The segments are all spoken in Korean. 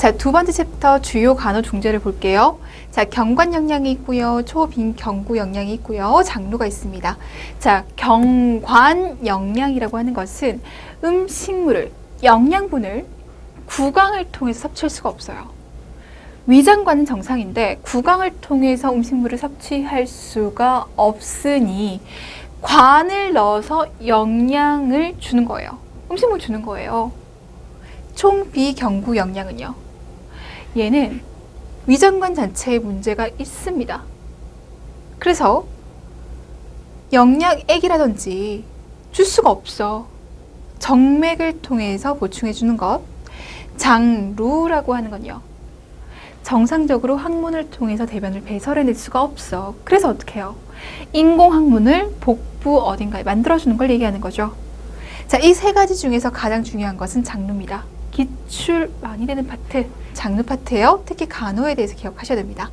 자, 두 번째 챕터 주요 간호 중재를 볼게요. 자, 경관 영양이 있고요. 초빈경구 영양이 있고요. 장루가 있습니다. 자, 경관 영양이라고 하는 것은 음식물을, 영양분을 구강을 통해서 섭취할 수가 없어요. 위장관은 정상인데 구강을 통해서 음식물을 섭취할 수가 없으니 관을 넣어서 영양을 주는 거예요. 음식물 주는 거예요. 총비경구 영양은요. 얘는 위장관 자체에 문제가 있습니다. 그래서 영양액이라든지 줄 수가 없어. 정맥을 통해서 보충해 주는 것. 장루라고 하는 건요. 정상적으로 항문을 통해서 대변을 배설해낼 수가 없어. 그래서 어떻게 해요? 인공항문을 복부 어딘가에 만들어주는 걸 얘기하는 거죠. 자, 이 세 가지 중에서 가장 중요한 것은 장루입니다. 기출 많이 되는 파트, 장루 파트예요. 특히 간호에 대해서 기억하셔야 됩니다.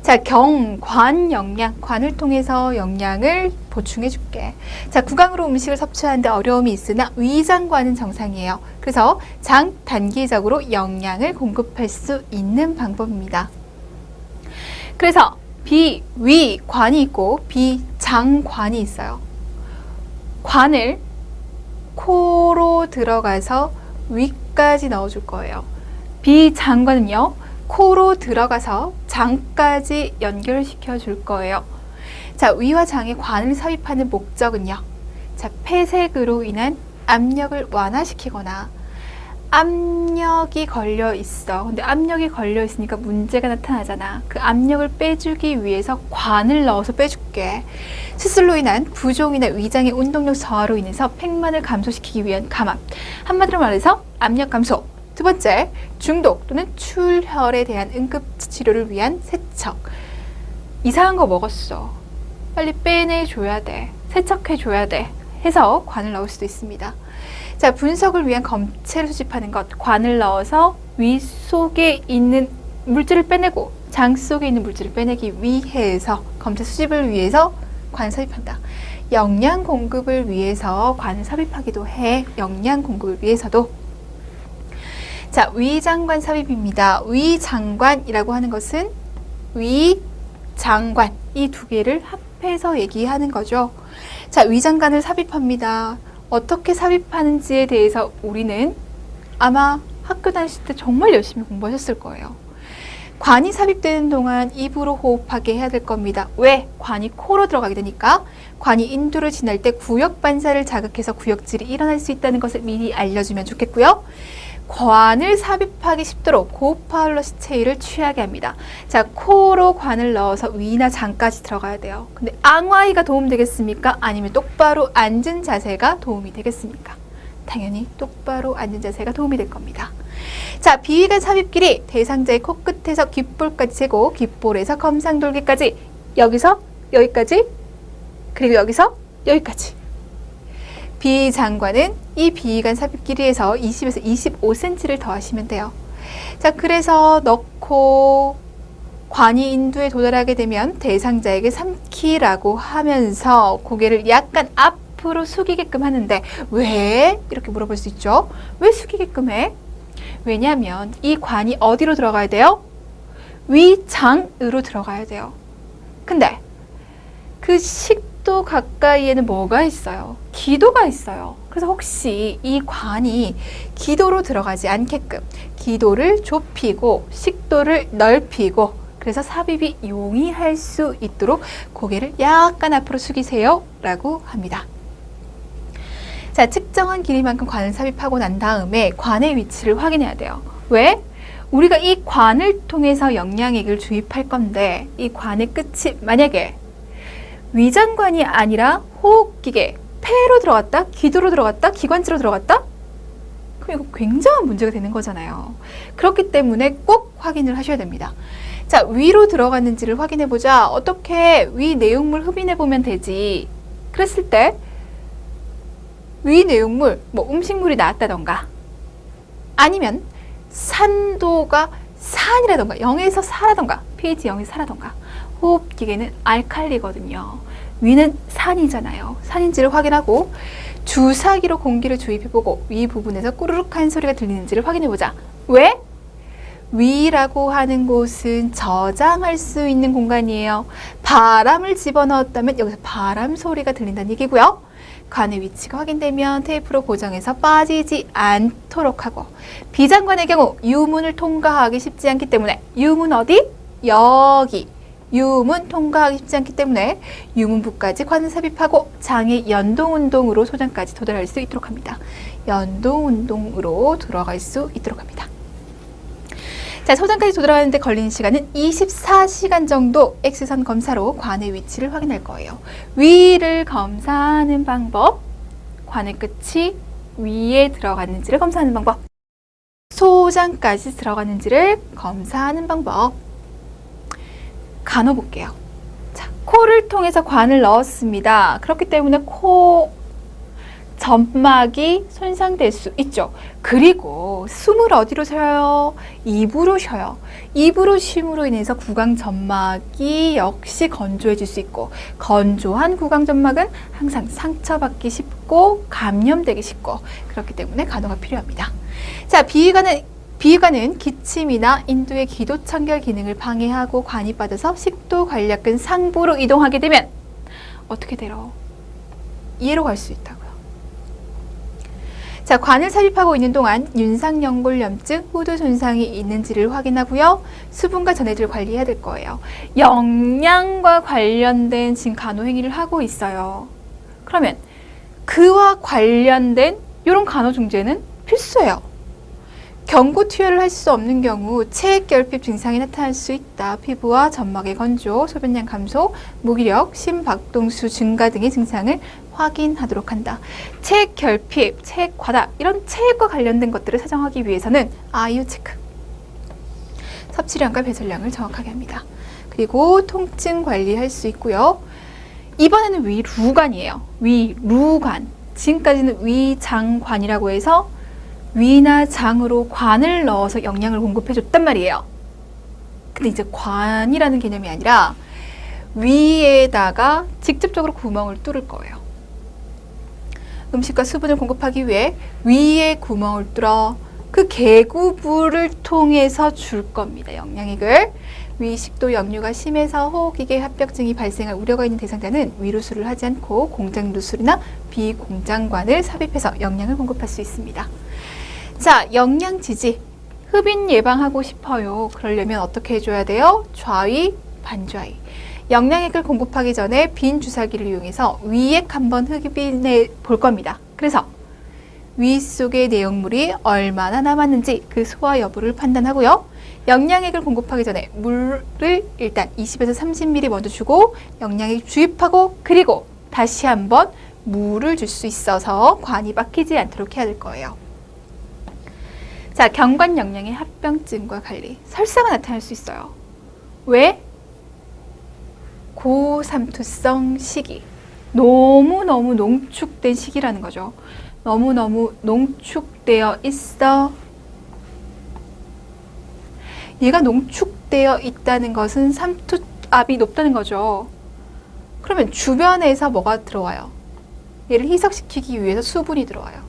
자, 경관 영양, 관을 통해서 영양을 보충해 줄게. 자, 구강으로 음식을 섭취하는데 어려움이 있으나 위장관은 정상이에요. 그래서 장 단기적으로 영양을 공급할 수 있는 방법입니다. 그래서 비위관이 있고 비장관이 있어요. 관을 코로 들어가서 위까지 넣어줄 거예요. 비장관은요, 코로 들어가서 장까지 연결시켜 줄 거예요. 자, 위와 장에 관을 삽입하는 목적은요. 자, 폐색으로 인한 압력을 완화시키거나 압력이 걸려 있어. 근데 압력이 걸려 있으니까 문제가 나타나잖아. 그 압력을 빼주기 위해서 관을 넣어서 빼줄게. 수술로 인한 부종이나 위장의 운동력 저하로 인해서 팽만을 감소시키기 위한 감압. 한마디로 말해서 압력 감소. 두 번째, 중독 또는 출혈에 대한 응급치료를 위한 세척. 이상한 거 먹었어. 빨리 빼내줘야 돼. 세척해줘야 돼. 해서 관을 넣을 수도 있습니다. 자, 분석을 위한 검체를 수집하는 것. 관을 넣어서 위 속에 있는 물질을 빼내고 장 속에 있는 물질을 빼내기 위해서 검체 수집을 위해서 관을 삽입한다. 영양 공급을 위해서 관을 삽입하기도 해. 영양 공급을 위해서도. 자, 위장관 삽입입니다. 위장관이라고 하는 것은 위장관, 이 두 개를 합해서 얘기하는 거죠. 자, 위장관을 삽입합니다. 어떻게 삽입하는지에 대해서 우리는 아마 학교 다니실 때 정말 열심히 공부하셨을 거예요. 관이 삽입되는 동안 입으로 호흡하게 해야 될 겁니다. 왜? 관이 코로 들어가게 되니까. 관이 인두를 지날 때 구역 반사를 자극해서 구역질이 일어날 수 있다는 것을 미리 알려주면 좋겠고요. 관을 삽입하기 쉽도록 고파울러 시체를 취하게 합니다. 자, 코로 관을 넣어서 위나 장까지 들어가야 돼요. 근데 앙와이가 도움되겠습니까? 아니면 똑바로 앉은 자세가 도움이 되겠습니까? 당연히 똑바로 앉은 자세가 도움이 될 겁니다. 자, 비위관 삽입 길이 대상자의 코끝에서 귓볼까지 재고 귓볼에서 검상돌기까지, 여기서 여기까지, 그리고 여기서 여기까지. 비장관은 이 비위관 삽입 길이에서 20에서 25cm를 더하시면 돼요. 자, 그래서 넣고 관이 인두에 도달하게 되면 대상자에게 삼키라고 하면서 고개를 약간 앞으로 숙이게끔 하는데, 왜? 이렇게 물어볼 수 있죠. 왜 숙이게끔 해? 왜냐하면 이 관이 어디로 들어가야 돼요? 위장으로 들어가야 돼요. 근데 그 식도 가까이에는 뭐가 있어요? 기도가 있어요. 그래서 혹시 이 관이 기도로 들어가지 않게끔 기도를 좁히고 식도를 넓히고, 그래서 삽입이 용이할 수 있도록 고개를 약간 앞으로 숙이세요 라고 합니다. 자, 측정한 길이만큼 관을 삽입하고 난 다음에 관의 위치를 확인해야 돼요. 왜? 우리가 이 관을 통해서 영양액을 주입할 건데 이 관의 끝이 만약에 위장관이 아니라 호흡기계, 폐로 들어갔다, 기도로 들어갔다, 기관지로 들어갔다? 그럼 이거 굉장한 문제가 되는 거잖아요. 그렇기 때문에 꼭 확인을 하셔야 됩니다. 자, 위로 들어갔는지를 확인해보자. 어떻게 위 내용물 흡인해보면 되지. 그랬을 때 위 내용물, 뭐 음식물이 나왔다던가 아니면 산도가 4이라던가 0에서 4라던가 pH 0에서 4라던가. 호흡기계는 알칼리거든요. 위는 산이잖아요. 산인지를 확인하고 주사기로 공기를 주입해보고 위 부분에서 꾸르륵 하는 소리가 들리는지를 확인해보자. 왜? 위라고 하는 곳은 저장할 수 있는 공간이에요. 바람을 집어넣었다면 여기서 바람 소리가 들린다는 얘기고요. 관의 위치가 확인되면 테이프로 고정해서 빠지지 않도록 하고, 비장관의 경우 유문을 통과하기 쉽지 않기 때문에 유문 어디? 여기. 유문 통과하기 쉽지 않기 때문에 유문부까지 관을 삽입하고 장의 연동운동으로 소장까지 도달할 수 있도록 합니다. 연동운동으로 들어갈 수 있도록 합니다. 자, 소장까지 도달하는데 걸리는 시간은 24시간 정도 X선 검사로 관의 위치를 확인할 거예요. 위를 검사하는 방법, 관의 끝이 위에 들어갔는지를 검사하는 방법, 소장까지 들어갔는지를 검사하는 방법. 간호볼게요. 자, 코를 통해서 관을 넣었습니다. 그렇기 때문에 코 점막이 손상될 수 있죠. 그리고 숨을 어디로 쉬어요? 입으로 쉬어요. 입으로 쉼으로 인해서 구강 점막이 역시 건조해질 수 있고, 건조한 구강 점막은 항상 상처받기 쉽고 감염되기 쉽고, 그렇기 때문에 간호가 필요합니다. 자, 비위관은 기침이나 인두의 기도 청결 기능을 방해하고 관이 빠져서 식도 관략근 상부로 이동하게 되면 어떻게 돼요? 이해로 갈 수 있다고요. 자, 관을 삽입하고 있는 동안 윤상연골염증, 후두 손상이 있는지를 확인하고요. 수분과 전해질을 관리해야 될 거예요. 영양과 관련된 지금 간호 행위를 하고 있어요. 그러면 그와 관련된 이런 간호 중재는 필수예요. 경구 투여를 할 수 없는 경우 체액결핍 증상이 나타날 수 있다. 피부와 점막의 건조, 소변량 감소, 무기력, 심박동수 증가 등의 증상을 확인하도록 한다. 체액결핍, 체액과다 이런 체액과 관련된 것들을 사정하기 위해서는 아이유 체크, 섭취량과 배설량을 정확하게 합니다. 그리고 통증 관리할 수 있고요. 이번에는 위루관이에요. 위루관. 지금까지는 위장관이라고 해서 위나 장으로 관을 넣어서 영양을 공급해 줬단 말이에요. 근데 이제 관이라는 개념이 아니라 위에다가 직접적으로 구멍을 뚫을 거예요. 음식과 수분을 공급하기 위해 위에 구멍을 뚫어 그 개구부를 통해서 줄 겁니다. 영양액을. 위식도 역류가 심해서 호흡기계 합병증이 발생할 우려가 있는 대상자는 위루술을 하지 않고 공장루술이나 비공장관을 삽입해서 영양을 공급할 수 있습니다. 자, 영양지지. 흡인 예방하고 싶어요. 그러려면 어떻게 해줘야 돼요? 좌위, 반좌위. 영양액을 공급하기 전에 빈 주사기를 이용해서 위액 한번 흡인해 볼 겁니다. 그래서 위 속의 내용물이 얼마나 남았는지 그 소화 여부를 판단하고요. 영양액을 공급하기 전에 물을 일단 20에서 30ml 먼저 주고 영양액 주입하고, 그리고 다시 한번 물을 줄 수 있어서 관이 막히지 않도록 해야 될 거예요. 자, 경관 영양의 합병증과 관리. 설사가 나타날 수 있어요. 왜? 고삼투성 식이. 너무너무 농축된 식이라는 거죠. 너무너무 농축되어 있어. 얘가 농축되어 있다는 것은 삼투압이 높다는 거죠. 그러면 주변에서 뭐가 들어와요? 얘를 희석시키기 위해서 수분이 들어와요.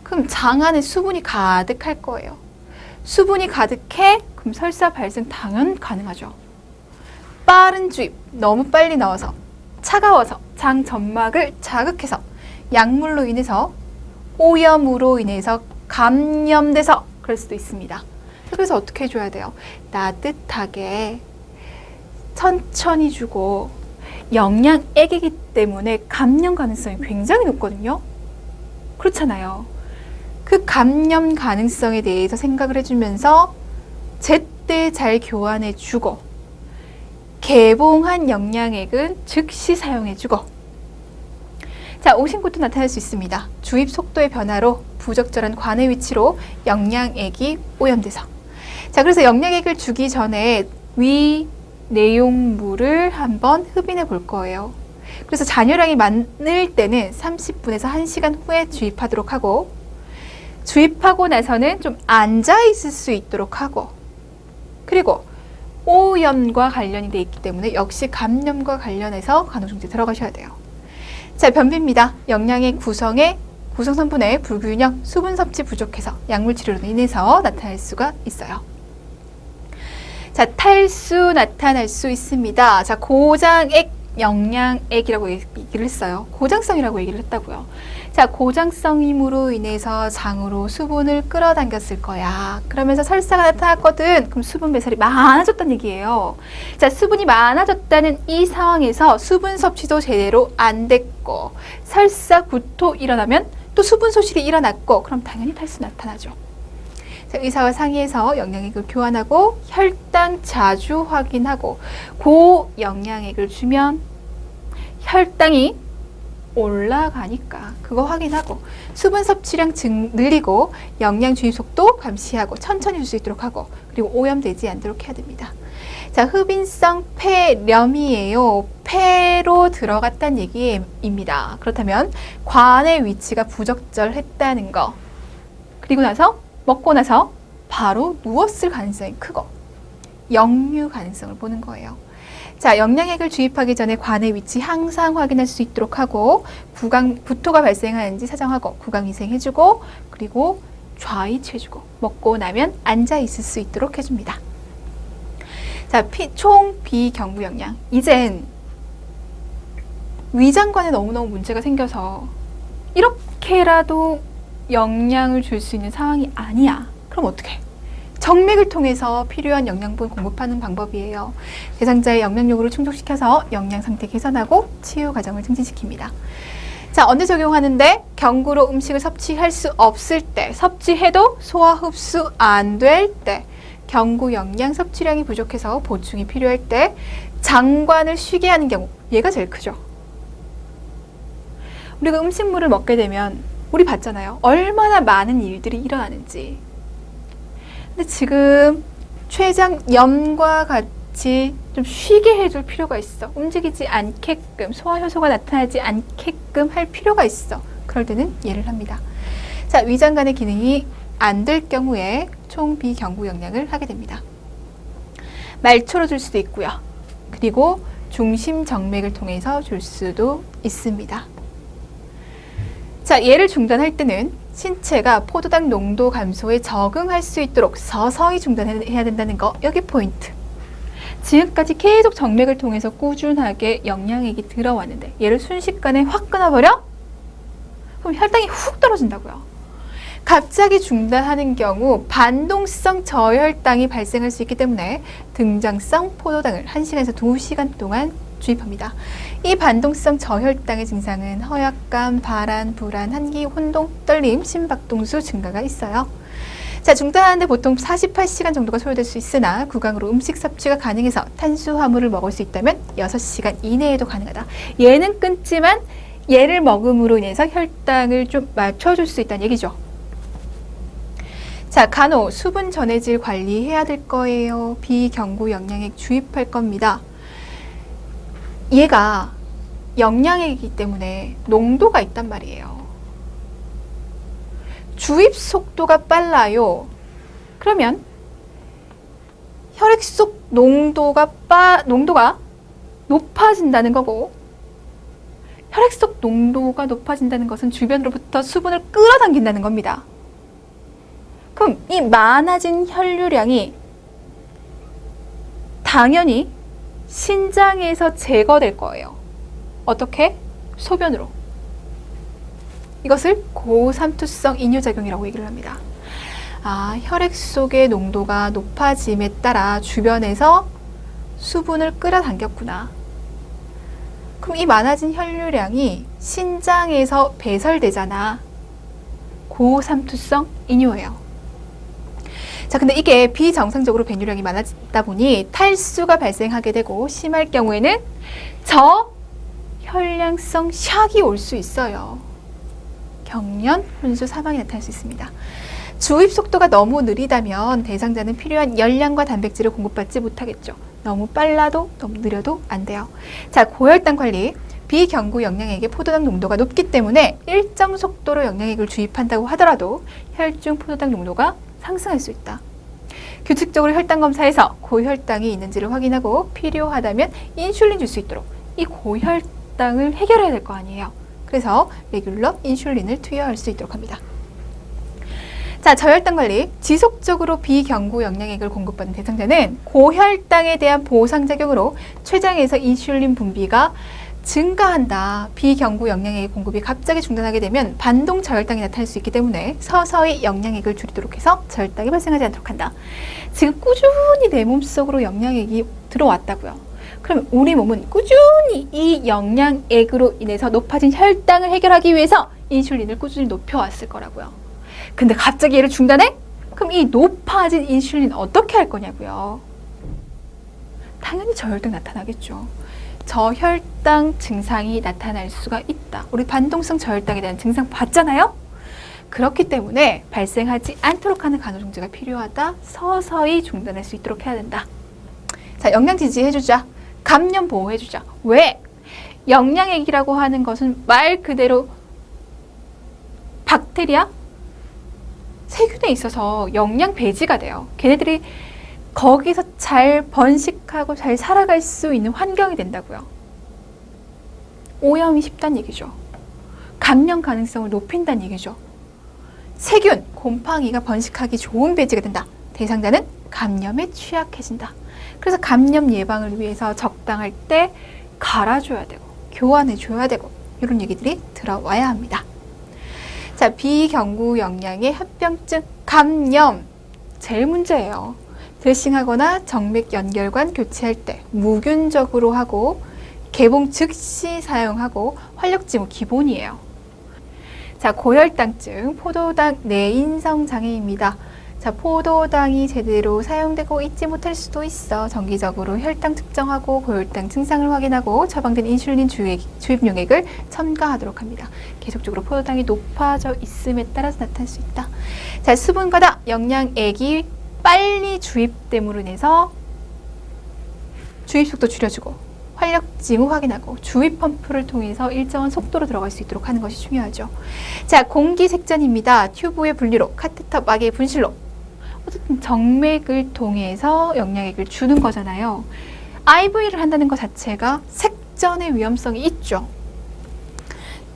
그럼 장 안에 수분이 가득할 거예요. 수분이 가득해? 그럼 설사 발생 당연 가능하죠. 빠른 주입, 너무 빨리 넣어서 차가워서 장 점막을 자극해서 약물로 인해서 오염으로 인해서 감염돼서 그럴 수도 있습니다. 그래서 어떻게 해줘야 돼요? 따뜻하게 천천히 주고, 영양액이기 때문에 감염 가능성이 굉장히 높거든요. 그렇잖아요. 그 감염 가능성에 대해서 생각을 해주면서 제때 잘 교환해주고, 개봉한 영양액은 즉시 사용해주고. 자, 오신곳도 나타날 수 있습니다. 주입 속도의 변화로 부적절한 관의 위치로 영양액이 오염돼서. 자, 그래서 영양액을 주기 전에 위 내용물을 한번 흡인해 볼 거예요. 그래서 잔여량이 많을 때는 30분에서 1시간 후에 주입하도록 하고, 주입하고 나서는 좀 앉아 있을 수 있도록 하고, 그리고 오염과 관련이 돼 있기 때문에 역시 감염과 관련해서 간호중재 들어가셔야 돼요. 자, 변비입니다. 영양액 구성 성분의 불균형, 수분 섭취 부족해서 약물 치료로 인해서 나타날 수가 있어요. 자, 탈수 나타날 수 있습니다. 자, 고장액, 영양액이라고 얘기를 했어요. 고장성이라고 얘기를 했다고요. 자, 고장성임으로 인해서 장으로 수분을 끌어당겼을 거야. 그러면서 설사가 나타났거든. 그럼 수분 배설이 많아졌다는 얘기예요. 자, 수분이 많아졌다는 이 상황에서 수분 섭취도 제대로 안 됐고 설사, 구토 일어나면 또 수분 소실이 일어났고 그럼 당연히 탈수 나타나죠. 자, 의사와 상의해서 영양액을 교환하고 혈당 자주 확인하고 고영양액을 주면 혈당이 올라가니까 그거 확인하고 수분 섭취량 늘리고 영양 주입 속도 감시하고 천천히 줄 수 있도록 하고 그리고 오염되지 않도록 해야 됩니다. 자, 흡인성 폐렴이에요. 폐로 들어갔다는 얘기입니다. 그렇다면 관의 위치가 부적절했다는 거. 그리고 나서 먹고 나서 바로 누웠을 가능성이 크고 역류 가능성을 보는 거예요. 자, 영양액을 주입하기 전에 관의 위치 항상 확인할 수 있도록 하고 구토가 발생하는지 사정하고 구강위생 해주고 그리고 좌이치해주고 먹고 나면 앉아 있을 수 있도록 해줍니다. 자, 총 비경구 영양. 이젠 위장관에 너무너무 문제가 생겨서 이렇게라도 영양을 줄 수 있는 상황이 아니야. 그럼 어떻게? 정맥을 통해서 필요한 영양분 공급하는 방법이에요. 대상자의 영양 요구를 충족시켜서 영양 상태 개선하고 치유 과정을 증진시킵니다. 자, 언제 적용하는데? 경구로 음식을 섭취할 수 없을 때, 섭취해도 소화 흡수 안 될 때, 경구 영양 섭취량이 부족해서 보충이 필요할 때, 장관을 쉬게 하는 경우, 얘가 제일 크죠. 우리가 음식물을 먹게 되면 우리 봤잖아요. 얼마나 많은 일들이 일어나는지. 근데 지금 췌장염과 같이 좀 쉬게 해줄 필요가 있어. 움직이지 않게끔, 소화효소가 나타나지 않게끔 할 필요가 있어. 그럴 때는 예를 합니다. 자, 위장관의 기능이 안 될 경우에 총 비경구 영양을 하게 됩니다. 말초로 줄 수도 있고요. 그리고 중심 정맥을 통해서 줄 수도 있습니다. 자, 얘를 중단할 때는 신체가 포도당 농도 감소에 적응할 수 있도록 서서히 중단해야 된다는 거, 여기 포인트. 지금까지 계속 정맥을 통해서 꾸준하게 영양액이 들어왔는데 얘를 순식간에 확 끊어버려? 그럼 혈당이 훅 떨어진다고요. 갑자기 중단하는 경우 반동성 저혈당이 발생할 수 있기 때문에 등장성 포도당을 1시간에서 2시간 동안 주입합니다. 이 반동성 저혈당의 증상은 허약감, 발한, 불안, 한기, 혼동, 떨림, 심박동수 증가가 있어요. 자, 중단하는데 보통 48시간 정도가 소요될 수 있으나 구강으로 음식 섭취가 가능해서 탄수화물을 먹을 수 있다면 6시간 이내에도 가능하다. 얘는 끊지만 얘를 먹음으로 인해서 혈당을 좀 맞춰줄 수 있다는 얘기죠. 자, 간호, 수분 전해질 관리해야 될 거예요. 비경구 영양액 주입할 겁니다. 얘가 영양액이기 때문에 농도가 있단 말이에요. 주입 속도가 빨라요. 그러면 혈액 속 농도가 높아진다는 거고, 혈액 속 농도가 높아진다는 것은 주변으로부터 수분을 끌어당긴다는 겁니다. 그럼 이 많아진 혈류량이 당연히 신장에서 제거될 거예요. 어떻게? 소변으로. 이것을 고삼투성 이뇨작용이라고 얘기를 합니다. 아, 혈액 속의 농도가 높아짐에 따라 주변에서 수분을 끌어당겼구나. 그럼 이 많아진 혈류량이 신장에서 배설되잖아. 고삼투성 이뇨예요. 자, 근데 이게 비정상적으로 배뇨량이 많아지다 보니 탈수가 발생하게 되고 심할 경우에는 저혈량성 샥이 올 수 있어요. 경련, 혼수, 사망이 나타날 수 있습니다. 주입 속도가 너무 느리다면 대상자는 필요한 열량과 단백질을 공급받지 못하겠죠. 너무 빨라도 너무 느려도 안 돼요. 자, 고혈당 관리. 비경구 영양액의 포도당 농도가 높기 때문에 일정 속도로 영양액을 주입한다고 하더라도 혈중 포도당 농도가 상승할 수 있다. 규칙적으로 혈당 검사에서 고혈당이 있는지를 확인하고 필요하다면 인슐린 줄 수 있도록 이 고혈당을 해결해야 될 거 아니에요. 그래서 레귤러 인슐린을 투여할 수 있도록 합니다. 자, 저혈당 관리. 지속적으로 비경구 영양액을 공급받는 대상자는 고혈당에 대한 보상작용으로 췌장에서 인슐린 분비가 증가한다. 비경구 영양액 공급이 갑자기 중단하게 되면 반동 저혈당이 나타날 수 있기 때문에 서서히 영양액을 줄이도록 해서 저혈당이 발생하지 않도록 한다. 지금 꾸준히 내 몸속으로 영양액이 들어왔다고요. 그럼 우리 몸은 꾸준히 이 영양액으로 인해서 높아진 혈당을 해결하기 위해서 인슐린을 꾸준히 높여왔을 거라고요. 근데 갑자기 얘를 중단해? 그럼 이 높아진 인슐린 어떻게 할 거냐고요. 당연히 저혈당 나타나겠죠. 저혈당 증상이 나타날 수가 있다. 우리 반동성 저혈당에 대한 증상 봤잖아요? 그렇기 때문에 발생하지 않도록 하는 간호조치가 필요하다. 서서히 중단할 수 있도록 해야 된다. 자, 영양 지지해주자. 감염 보호해주자. 왜? 영양액이라고 하는 것은 말 그대로 박테리아? 세균에 있어서 영양 배지가 돼요. 걔네들이 거기서 잘 번식하고 잘 살아갈 수 있는 환경이 된다고요. 오염이 쉽다는 얘기죠. 감염 가능성을 높인다는 얘기죠. 세균, 곰팡이가 번식하기 좋은 배지가 된다. 대상자는 감염에 취약해진다. 그래서 감염 예방을 위해서 적당할 때 갈아줘야 되고 교환해줘야 되고 이런 얘기들이 들어와야 합니다. 자, 비경구 영양의 합병증, 감염 제일 문제예요. 드레싱하거나 정맥 연결관 교체할 때 무균적으로 하고 개봉 즉시 사용하고 활력지무 기본이에요. 자, 고혈당증, 포도당 내인성 장애입니다. 자, 포도당이 제대로 사용되고 있지 못할 수도 있어. 정기적으로 혈당 측정하고 고혈당 증상을 확인하고 처방된 인슐린 주입용액을 첨가하도록 합니다. 계속적으로 포도당이 높아져 있음에 따라서 나타날 수 있다. 자, 수분 과다, 영양액이 빨리 주입됨으로 인해서 주입 속도 줄여주고 활력 징후 확인하고 주입 펌프를 통해서 일정한 속도로 들어갈 수 있도록 하는 것이 중요하죠. 자, 공기색전입니다. 튜브의 분리로, 카테터 막의 분실로. 어쨌든 정맥을 통해서 영양액을 주는 거잖아요. IV를 한다는 것 자체가 색전의 위험성이 있죠.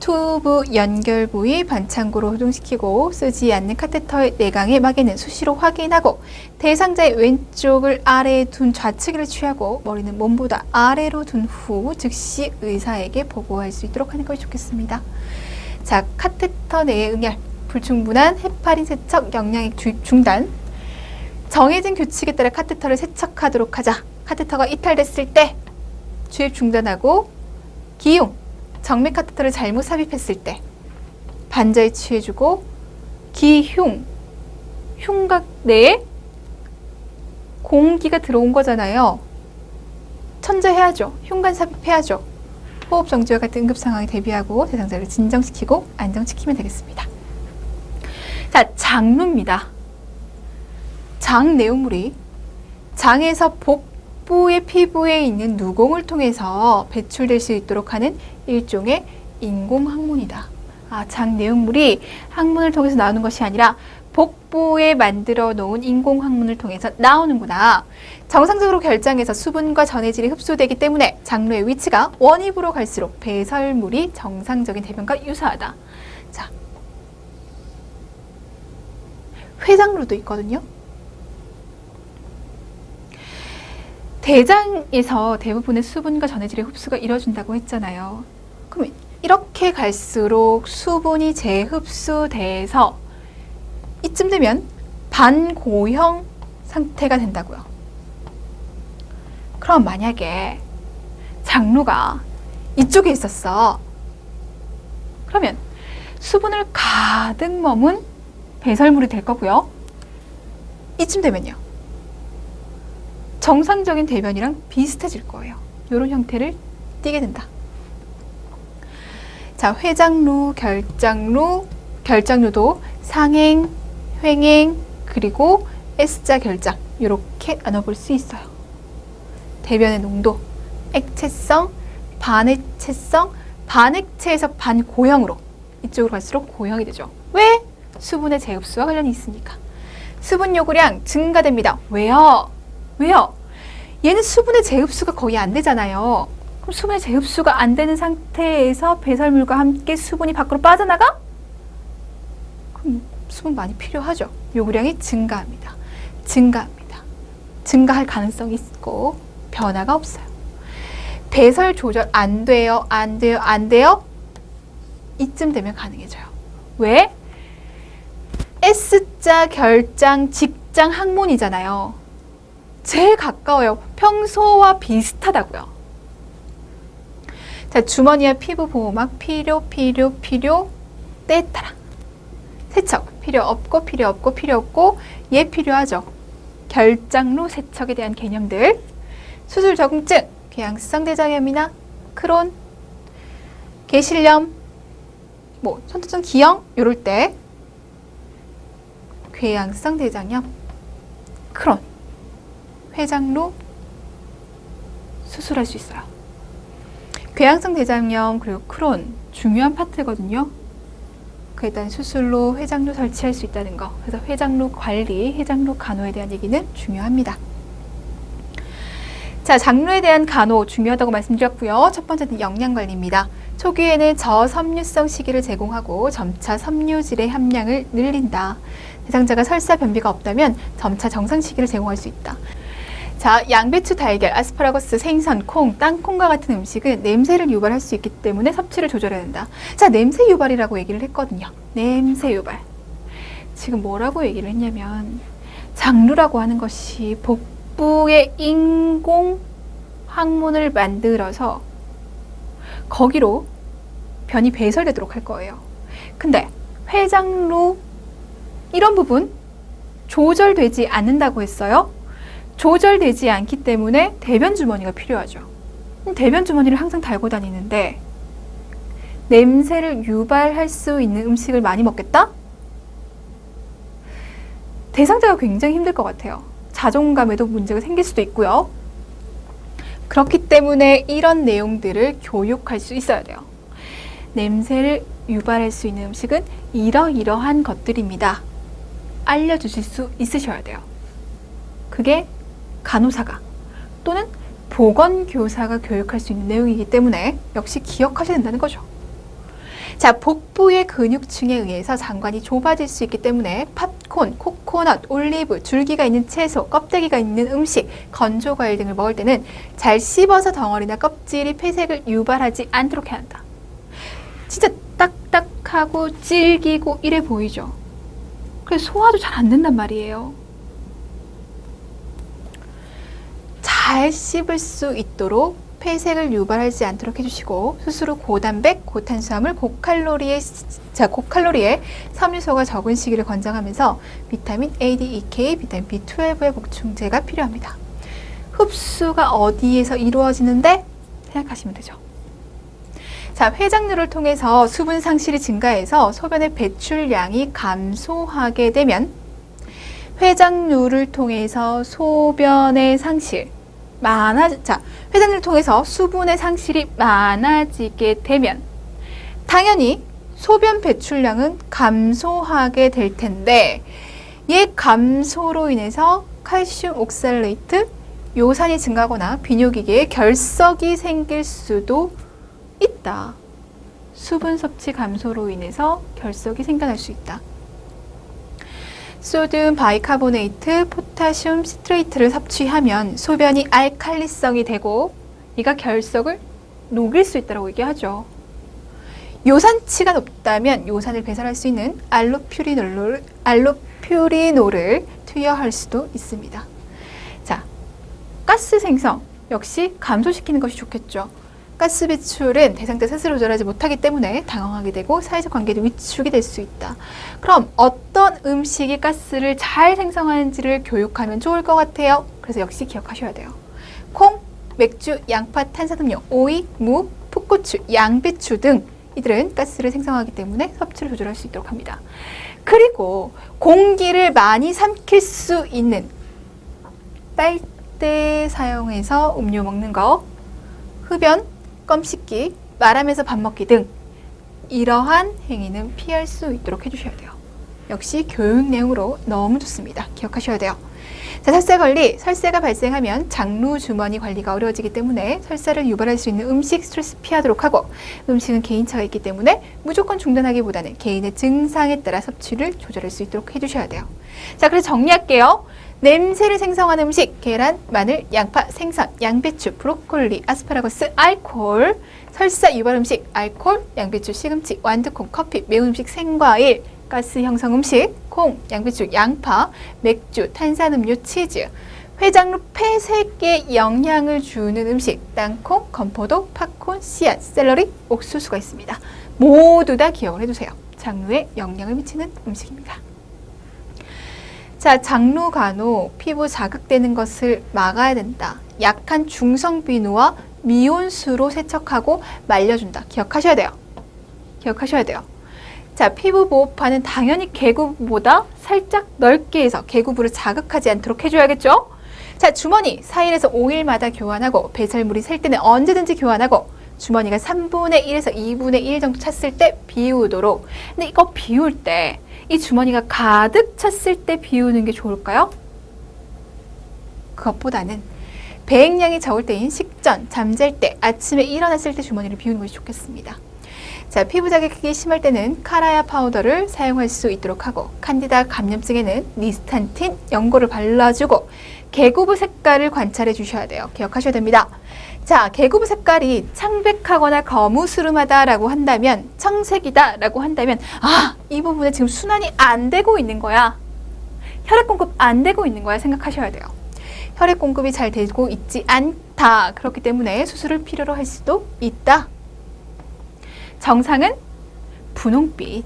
튜브 연결 부위 반창고로 호동시키고 쓰지 않는 카테터의 내강의 막에는 수시로 확인하고 대상자의 왼쪽을 아래에 둔 좌측을 취하고 머리는 몸보다 아래로 둔 후 즉시 의사에게 보고할 수 있도록 하는 것이 좋겠습니다. 자, 카테터 내의 응혈, 불충분한 헤파린 세척, 영양액 주입 중단. 정해진 규칙에 따라 카테터를 세척하도록 하자. 카테터가 이탈됐을 때 주입 중단하고 기용, 정맥 카테터를 잘못 삽입했을 때 반자에 취해주고 기흉, 흉곽 내에 공기가 들어온 거잖아요. 천재해야죠. 흉관 삽입해야죠. 호흡 정지와 같은 응급 상황에 대비하고 대상자를 진정시키고 안정시키면 되겠습니다. 자, 장루입니다. 장 내용물이 장에서 복부의 피부에 있는 누공을 통해서 배출될 수 있도록 하는 일종의 인공항문이다. 아, 장 내용물이 항문을 통해서 나오는 것이 아니라 복부에 만들어 놓은 인공항문을 통해서 나오는구나. 정상적으로 결장해서 수분과 전해질이 흡수되기 때문에 장루의 위치가 원입으로 갈수록 배설물이 정상적인 대변과 유사하다. 자, 회장루도 있거든요. 대장에서 대부분의 수분과 전해질의 흡수가 이루어진다고 했잖아요. 그럼 이렇게 갈수록 수분이 재흡수돼서 이쯤 되면 반고형 상태가 된다고요. 그럼 만약에 장루가 이쪽에 있었어. 그러면 수분을 가득 머문 배설물이 될 거고요. 이쯤 되면요. 정상적인 대변이랑 비슷해질 거예요. 이런 형태를 띠게 된다. 자, 회장루, 결장루, 결장루도 상행, 횡행, 그리고 S자 결장 이렇게 나눠볼 수 있어요. 대변의 농도, 액체성, 반액체성, 반액체에서 반고형으로 이쪽으로 갈수록 고형이 되죠. 왜? 수분의 재흡수와 관련이 있으니까. 수분 요구량 증가됩니다. 왜요? 왜요? 얘는 수분의 재흡수가 거의 안 되잖아요. 그럼 수분의 재흡수가 안 되는 상태에서 배설물과 함께 수분이 밖으로 빠져나가? 그럼 수분 많이 필요하죠. 요구량이 증가합니다. 증가할 가능성이 있고 변화가 없어요. 배설 조절 안 돼요. 이쯤 되면 가능해져요. 왜? S자 결장, 직장, 항문이잖아요. 제일 가까워요. 평소와 비슷하다고요. 자, 주머니와 피부 보호막 필요 때에 따라 세척 필요 없고 얘 필요하죠. 결장로 세척에 대한 개념들, 수술 적응증, 궤양성 대장염이나 크론, 계실염, 선천성 기형 이럴 때 궤양성 대장염, 크론, 회장로 수술할 수 있어요. 궤양성 대장염 그리고 크론 중요한 파트거든요. 그에 따른 수술로 회장로 설치할 수 있다는 거. 그래서 회장로 관리, 회장로 간호에 대한 얘기는 중요합니다. 자, 장로에 대한 간호 중요하다고 말씀드렸고요. 첫 번째는 영양관리입니다. 초기에는 저섬유성 식이를 제공하고 점차 섬유질의 함량을 늘린다. 대상자가 설사 변비가 없다면 점차 정상 식이를 제공할 수 있다. 자, 양배추, 달걀, 아스파라거스, 생선, 콩, 땅콩과 같은 음식은 냄새를 유발할 수 있기 때문에 섭취를 조절해야 된다. 자, 냄새 유발이라고 얘기를 했거든요. 냄새 유발. 지금 뭐라고 얘기를 했냐면 장루라고 하는 것이 복부의 인공 항문을 만들어서 거기로 변이 배설되도록 할 거예요. 근데 회장루 이런 부분 조절되지 않는다고 했어요. 조절되지 않기 때문에 대변 주머니가 필요하죠. 대변 주머니를 항상 달고 다니는데 냄새를 유발할 수 있는 음식을 많이 먹겠다? 대상자가 굉장히 힘들 것 같아요. 자존감에도 문제가 생길 수도 있고요. 그렇기 때문에 이런 내용들을 교육할 수 있어야 돼요. 냄새를 유발할 수 있는 음식은 이러이러한 것들입니다. 알려주실 수 있으셔야 돼요. 그게 간호사가 또는 보건교사가 교육할 수 있는 내용이기 때문에 역시 기억하셔야 된다는 거죠. 자, 복부의 근육층에 의해서 장관이 좁아질 수 있기 때문에 팝콘, 코코넛, 올리브, 줄기가 있는 채소, 껍데기가 있는 음식, 건조과일 등을 먹을 때는 잘 씹어서 덩어리나 껍질이 폐색을 유발하지 않도록 해야 한다. 진짜 딱딱하고 질기고 이래 보이죠? 그래서 소화도 잘 안 된단 말이에요. 잘 씹을 수 있도록 폐색을 유발하지 않도록 해주시고 수술 후 고단백, 고탄수화물, 고칼로리의 섬유소가 적은 식이를 권장하면서 비타민 A, D, E, K, 비타민 B12의 보충제가 필요합니다. 흡수가 어디에서 이루어지는데? 생각하시면 되죠. 자, 회장류를 통해서 수분 상실이 증가해서 소변의 배출량이 감소하게 되면 회장류를 통해서 소변의 상실 회장류를 통해서 수분의 상실이 많아지게 되면 당연히 소변 배출량은 감소하게 될 텐데 이 감소로 인해서 칼슘 옥살레이트, 요산이 증가하거나 비뇨기계에 결석이 생길 수도 있다. 수분 섭취 감소로 인해서 결석이 생겨날 수 있다. 소듐 바이카보네이트, 포타슘 시트레이트를 섭취하면 소변이 알칼리성이 되고 이가 결석을 녹일 수 있다고 얘기하죠. 요산치가 높다면 요산을 배설할 수 있는 알로퓨리놀을 투여할 수도 있습니다. 자, 가스 생성 역시 감소시키는 것이 좋겠죠. 가스 배출은 대상자 스스로 조절하지 못하기 때문에 당황하게 되고 사회적 관계도 위축이 될 수 있다. 그럼 어떤 음식이 가스를 잘 생성하는지를 교육하면 좋을 것 같아요. 그래서 역시 기억하셔야 돼요. 콩, 맥주, 양파, 탄산음료, 오이, 무, 풋고추, 양배추 등 이들은 가스를 생성하기 때문에 섭취를 조절할 수 있도록 합니다. 그리고 공기를 많이 삼킬 수 있는 빨대 사용해서 음료 먹는 거, 흡연, 껌 씹기, 말하면서 밥 먹기 등 이러한 행위는 피할 수 있도록 해주셔야 돼요. 역시 교육 내용으로 너무 좋습니다. 기억하셔야 돼요. 자, 설사 관리, 설사가 발생하면 장루 주머니 관리가 어려워지기 때문에 설사를 유발할 수 있는 음식 스트레스 피하도록 하고, 음식은 개인차가 있기 때문에 무조건 중단하기보다는 개인의 증상에 따라 섭취를 조절할 수 있도록 해주셔야 돼요. 자, 그래서 정리할게요. 냄새를 생성하는 음식, 계란, 마늘, 양파, 생선, 양배추, 브로콜리, 아스파라거스, 알코올, 설사 유발 음식, 알코올, 양배추, 시금치, 완두콩, 커피, 매운 음식, 생과일, 가스 형성 음식, 콩, 양배추, 양파, 맥주, 탄산음료, 치즈, 회장루 폐색에 영향을 주는 음식, 땅콩, 건포도, 팝콘, 씨앗, 샐러리, 옥수수가 있습니다. 모두 다 기억을 해두세요. 장루에 영향을 미치는 음식입니다. 자, 장루 간호, 피부 자극되는 것을 막아야 된다. 약한 중성 비누와 미온수로 세척하고 말려준다. 기억하셔야 돼요. 기억하셔야 돼요. 자, 피부 보호판은 당연히 개구보다 살짝 넓게 해서 개구부를 자극하지 않도록 해줘야겠죠? 자, 주머니 4일에서 5일마다 교환하고, 배설물이 셀 때는 언제든지 교환하고, 주머니가 3분의 1에서 2분의 1 정도 찼을 때 비우도록. 근데 이거 비울 때 이 주머니가 가득 찼을 때 비우는 게 좋을까요? 그것보다는 배행량이 적을 때인 식전, 잠잘 때, 아침에 일어났을 때 주머니를 비우는 것이 좋겠습니다. 자, 피부 자극이 심할 때는 카라야 파우더를 사용할 수 있도록 하고, 칸디다 감염증에는 니스탄틴 연고를 발라주고, 개구부 색깔을 관찰해 주셔야 돼요. 기억하셔야 됩니다. 자, 개구부 색깔이 창백하거나 거무스름하다라고 한다면, 청색이다라고 한다면, 아, 이 부분에 지금 순환이 안 되고 있는 거야. 혈액 공급 안 되고 있는 거야 생각하셔야 돼요. 혈액 공급이 잘 되고 있지 않다. 그렇기 때문에 수술을 필요로 할 수도 있다. 정상은 분홍빛.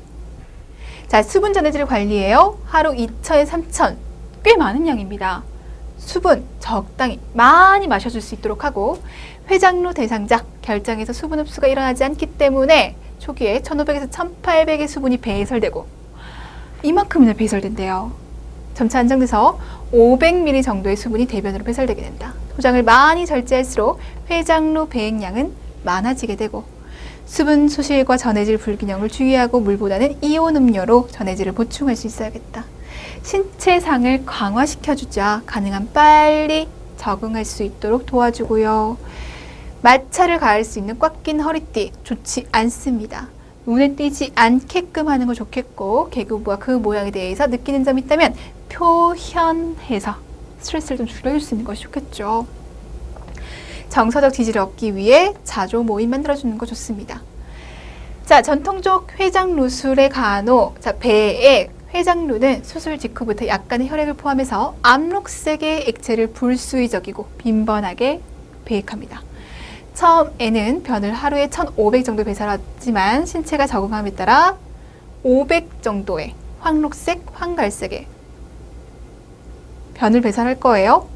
자, 수분 전해질을 관리해요. 하루 2,000에 3,000, 꽤 많은 양입니다. 수분 적당히 많이 마셔줄 수 있도록 하고, 회장루 대상자, 결장에서 수분 흡수가 일어나지 않기 때문에 초기에 1,500에서 1,800의 수분이 배설되고, 이만큼이나 배설된대요. 점차 안정돼서 500ml 정도의 수분이 대변으로 배설되게 된다. 소장을 많이 절제할수록 회장루 배행량은 많아지게 되고, 수분 소실과 전해질 불균형을 주의하고 물보다는 이온 음료로 전해질을 보충할 수 있어야겠다. 신체상을 강화시켜주자 가능한 빨리 적응할 수 있도록 도와주고요. 마찰을 가할 수 있는 꽉 낀 허리띠 좋지 않습니다. 눈에 띄지 않게끔 하는 거 좋겠고, 개구부와 그 모양에 대해서 느끼는 점이 있다면 표현해서 스트레스를 좀 줄여줄 수 있는 것이 좋겠죠. 정서적 지지를 얻기 위해 자조 모임 만들어주는 거 좋습니다. 자, 전통적 회장루술의 간호. 자, 배액. 회장루는 수술 직후부터 약간의 혈액을 포함해서 암록색의 액체를 불수의적이고 빈번하게 배액합니다. 처음에는 변을 하루에 1,500 정도 배설하지만 신체가 적응함에 따라 500 정도의 황록색, 황갈색의 변을 배설할 거예요.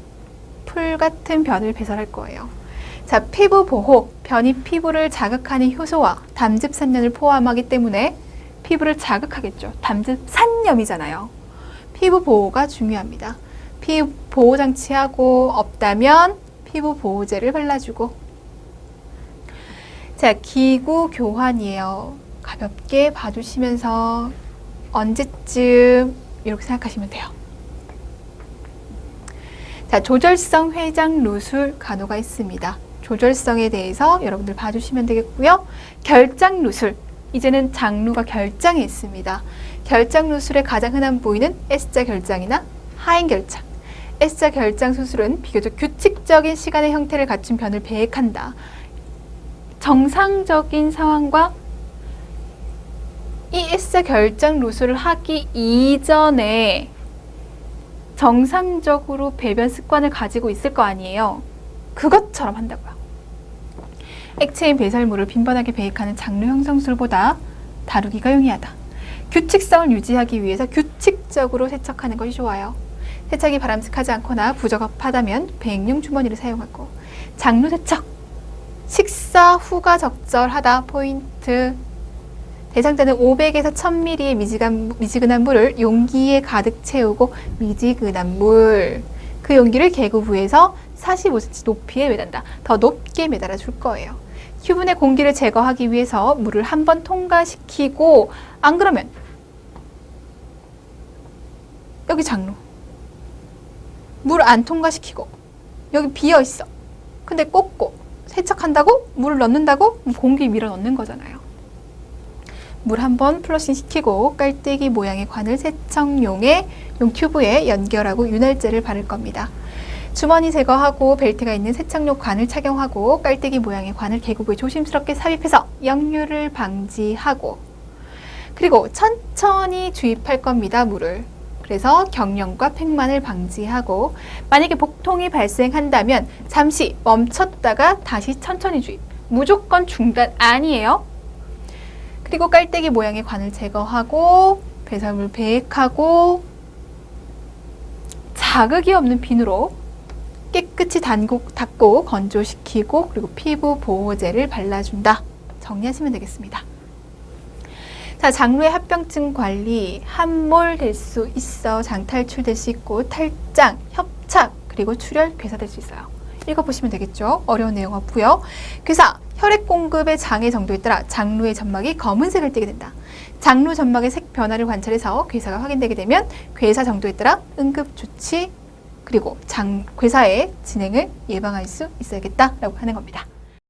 풀 같은 변을 배설할 거예요. 자, 피부 보호. 변이 피부를 자극하는 효소와 담즙산염을 포함하기 때문에 피부를 자극하겠죠. 담즙산염이잖아요. 피부 보호가 중요합니다. 피부 보호 장치하고 없다면 피부 보호제를 발라주고. 자, 기구 교환이에요. 가볍게 봐주시면서 언제쯤 이렇게 생각하시면 돼요. 자, 조절성 회장 루술 간호가 있습니다. 조절성에 대해서 여러분들 봐주시면 되겠고요. 결장 루술. 이제는 장루가 결장에 있습니다. 결장 루술의 가장 흔한 부위는 S자 결장이나 하행 결장. S자 결장 수술은 비교적 규칙적인 시간의 형태를 갖춘 변을 배액한다. 정상적인 상황과 이 S자 결장 루술을 하기 이전에 정상적으로 배변 습관을 가지고 있을 거 아니에요. 그것처럼 한다고요. 액체인 배설물을 빈번하게 배액하는 장루 형성술보다 다루기가 용이하다. 규칙성을 유지하기 위해서 규칙적으로 세척하는 것이 좋아요. 세척이 바람직하지 않거나 부적합하다면 배행용 주머니를 사용하고. 장루 세척. 식사 후가 적절하다. 포인트. 대상자는 500에서 1000ml의 미지근한 물을 용기에 가득 채우고, 미지근한 물. 그 용기를 개구부에서 45cm 높이에 매단다. 더 높게 매달아 줄 거예요. 휴분의 공기를 제거하기 위해서 물을 한 번 통과시키고, 안 그러면 여기 장루, 물 안 통과시키고 여기 비어 있어. 근데 꽂고 세척한다고? 물을 넣는다고? 공기 밀어 넣는 거잖아요. 물 한번 플러싱 시키고 깔때기 모양의 관을 세척용의 튜브에 연결하고 윤활제를 바를 겁니다. 주머니 제거하고 벨트가 있는 세척용 관을 착용하고 깔때기 모양의 관을 계곡에 조심스럽게 삽입해서 역류를 방지하고 그리고 천천히 주입할 겁니다. 물을. 그래서 경련과 팽만을 방지하고 만약에 복통이 발생한다면 잠시 멈췄다가 다시 천천히 주입. 무조건 중단 아니에요. 그리고 깔때기 모양의 관을 제거하고 배설물 배액하고 자극이 없는 비누로 깨끗이 닦고 건조시키고 그리고 피부 보호제를 발라준다. 정리하시면 되겠습니다. 자, 장루의 합병증 관리, 함몰 될 수 있어, 장탈출 될 수 있고, 탈장, 협착, 그리고 출혈, 괴사될 수 있어요. 읽어보시면 되겠죠? 어려운 내용 없고요. 괴사, 혈액 공급의 장애 정도에 따라 장루의 점막이 검은색을 띠게 된다. 장루 점막의 색 변화를 관찰해서 괴사가 확인되게 되면 괴사 정도에 따라 응급조치, 그리고 괴사의 진행을 예방할 수 있어야겠다라고 하는 겁니다.